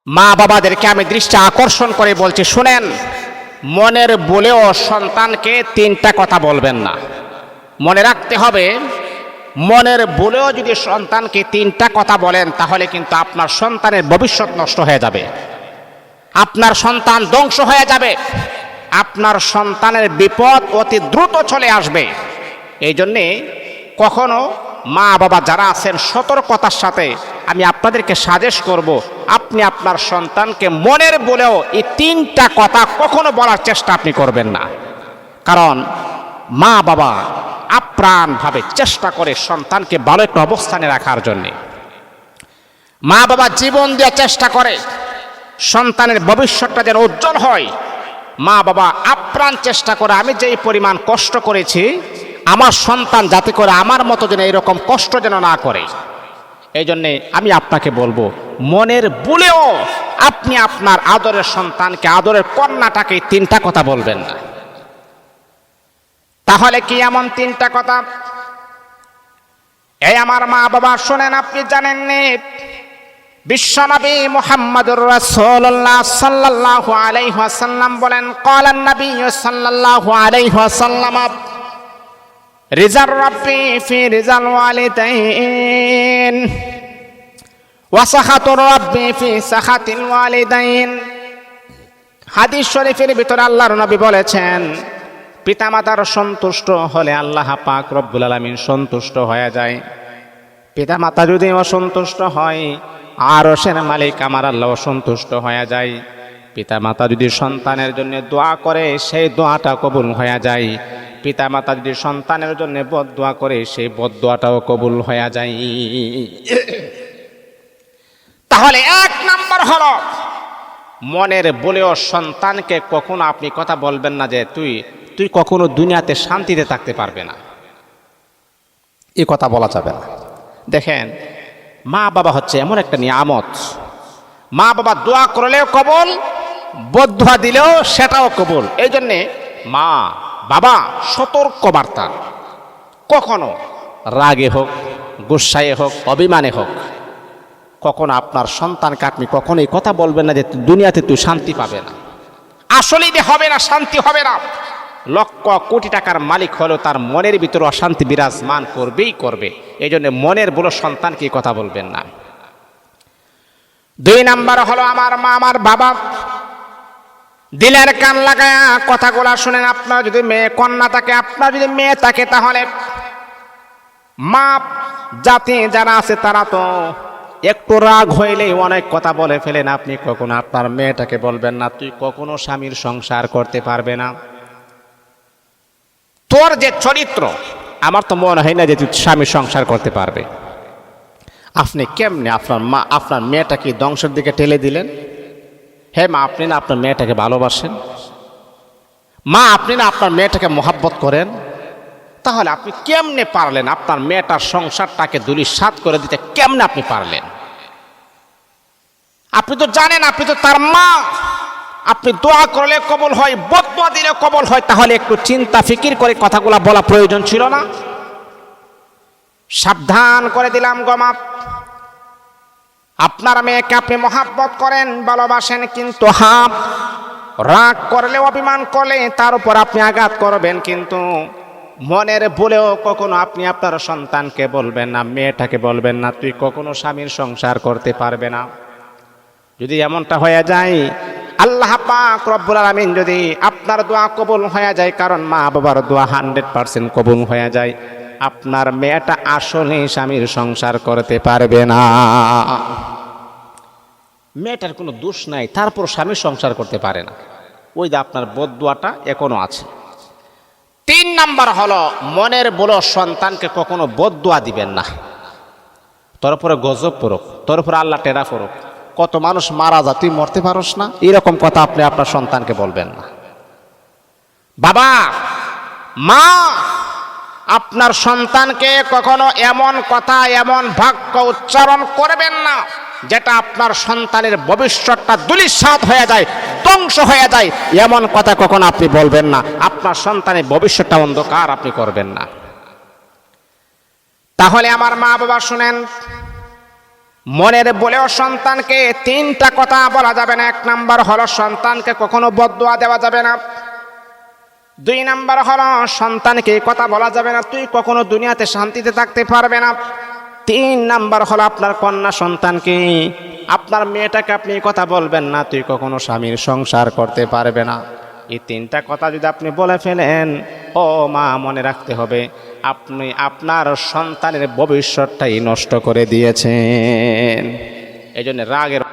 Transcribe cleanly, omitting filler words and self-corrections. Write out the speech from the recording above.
মা বাবাদেরকে আমি দৃষ্টি আকর্ষণ করে বলছি, শুনেন, মনের বলেও সন্তানকে তিনটা কথা বলবেন না। মনে রাখতে হবে, মনের বলেও যদি সন্তানকে তিনটা কথা বলেন তাহলে কিন্তু আপনার সন্তানের ভবিষ্যৎ নষ্ট হয়ে যাবে, আপনার সন্তান ধ্বংস হয়ে যাবে, আপনার সন্তানের বিপদ অতি দ্রুত চলে আসবে। এই জন্যে কখনো মা বাবা যারা আছেন সতর্কতার সাথে আমি আপনাদেরকে সাজেস্ট করব, আপনি আপনার সন্তানকে মনের বলেও এই তিনটা কথা কখনো বলার চেষ্টা আপনি করবেন না। কারণ মা বাবা আপ্রাণভাবে চেষ্টা করে সন্তানকে ভালো একটা অবস্থানে রাখার জন্যে। মা বাবা জীবন দিয়ে চেষ্টা করে সন্তানের ভবিষ্যৎটা যেন উজ্জ্বল হয়। মা বাবা আপ্রাণ চেষ্টা করে আমি যেই পরিমাণ কষ্ট করেছি আমার সন্তান যাতে করে আমার মতো যেন এরকম কষ্ট যেন না করে। এই জন্যে আমি আপনাকে বলবো, মনের বলেও আপনি আপনার আদরের সন্তানকে, আদরের কন্যাটাকে তিনটা কথা বলবেন না। তাহলে কি এমন তিনটা কথা? এই আমার মা বাবা শোনেন, আপনি জানেননি বিশ্বনবী মুহাম্মদুর রাসূলুল্লাহ সাল্লাল্লাহু আলাইহি ওয়াসাল্লাম বলেন, ক্বালান নবী সাল্লাল্লাহু আলাইহি ওয়াসাল্লাম রিজার রাব্বি ফি রিজাল ওয়ালিদাইন ওয়া সাখাতুর রাব্বি ফি সাখাতিল ওয়ালিদাইন। হাদিস শরীফের ভিতরে আল্লাহর নবী বলেছেন, পিতামাতার সন্তুষ্ট হলে আল্লাহ পাক রব্বুল আলামিন সন্তুষ্ট হয়ে যায়। পিতামাতা যদি অসন্তুষ্ট হয় আরশের মালিক আমার আল্লাহ অসন্তুষ্ট হয়ে যায়। পিতামাতা যদি সন্তানের জন্য দোয়া করে সেই দোয়াটা কবুল হয়ে যায়। পিতামাতা যদি সন্তানের জন্য বদদোয়া করে সেই বদদোয়াটাও কবুল হয়ে যায়। তাহলে এক নাম্বার হলো, মনের বলেও সন্তানকে কখনো আপনি কথা বলবেন না যে তুই কখনো দুনিয়াতে শান্তিতে থাকতে পারবে না, এই কথা বলা যাবে না। দেখেন, মা বাবা হচ্ছে এমন একটা নিয়ামত, মা বাবা দোয়া করলেও কবুল, বদদোয়া দিলেও সেটাও কবুল। এই জন্যে মা বাবা সতর্ক বার্তা, কখনো রাগে হোক, গুসায় হোক, অভিমানে হোক, কখনো আপনার সন্তানকে আপনি কখনো এই কথা বলবেন না যে দুনিয়াতে তুই শান্তি পাবে না। আসলেই হবে না, শান্তি হবে না। লক্ষ কোটি টাকার মালিক হলেও তার মনের ভিতরে অশান্তি বিরাজমান করবেই করবে। এই জন্য মনের বলে সন্তানকে কথা বলবেন না। দুই নাম্বার হলো, আমার মা আমার বাবা দিলের কান লাগায়া কথাগুলা শুনেন। আপনার যদি মেয়ে কন্যা থাকে, আপনার যদি মেয়ে থাকে, তাহলে মা জাতি যারা আছে তারা তো একটু রাগ হইলেই অনেক কথা বলে ফেলেন। আপনি কখনো আপনার মেয়েটাকে বলবেন না তুই কখনো স্বামীর সংসার করতে পারবে না, তোর যে চরিত্র আমার তো মনে হয় না যে তুই স্বামীর সংসার করতে পারবে। আপনি কেমনে আপনার মেয়েটাকে ধ্বংসের দিকে ঠেলে দিলেন? হে মা, আপনি না আপনার মেয়েটাকে ভালোবাসেন? মা, আপনি না আপনার মেয়েটাকে মোহাব্বত করেন? তাহলে আপনি কেমনে পারলেন আপনার মেয়েটার সংসারটাকে ধূলিসাৎ করে দিতে? কেমনে আপনি পারলেন? আপনি তো জানেন আপনি তো তার মা। আপনি দোয়া করলে কবুল হয়, বদদোয়া দিলে কবুল হয়। তাহলে একটু চিন্তা ফিকির করে কথাগুলো বলা প্রয়োজন ছিল না? সাবধান করে দিলাম গো মা, আপনার মেয়েকে আপনি মহাব্বত করেন, ভালোবাসেন, কিন্তু রাগ করলে, অভিমান করলে তার উপর আপনি আঘাত করবেন, কিন্তু মনের বলেও কখনো আপনি আপনার সন্তানকে বলবেন না, মেয়েটাকে বলবেন না তুই কখনো স্বামীর সংসার করতে পারবে না। যদি এমনটা হয়ে যায়, আল্লাহ পাক রব্বুল আলামিন যদি আপনার দোয়া কবুল হয়ে যায়, কারণ মা বাবার দোয়া 100% কবুল হয়ে যায়, আপনার মেয়েটা আসলে স্বামীর সংসার করতে পারবে না। মেয়েটার কোনো দোষ নাই, তারপর স্বামীর সংসার করতে পারে না, ওই যে আপনার বদদোয়াটা এখনো আছে। তিন নাম্বার হলো, মনের বলো সন্তানকে কখনো বদদোয়া দিবেন না। তোর উপরে গজব পড়ুক, তোর উপরে আল্লাহ টেরা পড়ুক, কত মানুষ মারা যা, তুই মরতে পারস না, এরকম কথা আপনি আপনার সন্তানকে বলবেন না। বাবা মা, আপনার সন্তানকে কখনো এমন কথা, এমন বাক্য উচ্চারণ করবেন না যেটা আপনার সন্তানের ভবিষ্যৎটা ধূলিসাৎ হয়ে যায়, ধ্বংস হয়ে যায়। এমন কথা কখনো আপনি বলবেন না, আপনার সন্তানের ভবিষ্যৎটা অন্ধকার আপনি করবেন না। তাহলে আমার মা বাবা শুনেন, মনের বলেও সন্তানকে তিনটা কথা বলা যাবে না। এক নাম্বার হলো সন্তানকে কখনো বদদুয়া দেওয়া যাবে না। দুই নাম্বার হলো সন্তানকে কথা বলা যাবে না তুই কখনো দুনিয়াতে শান্তিতে থাকতে পারবে না। তিন নাম্বার হলো আপনার কন্যা সন্তানকে, আপনার মেয়েটাকে আপনি কথা বলবেন না তুই কখনো স্বামীর সংসার করতে পারবে না। এই তিনটা কথা যদি আপনি বলে ফেলেন, ও মা মনে রাখতে হবে আপনি আপনার সন্তানের ভবিষ্যৎটাই নষ্ট করে দিয়েছেন। এই জন্য রাগের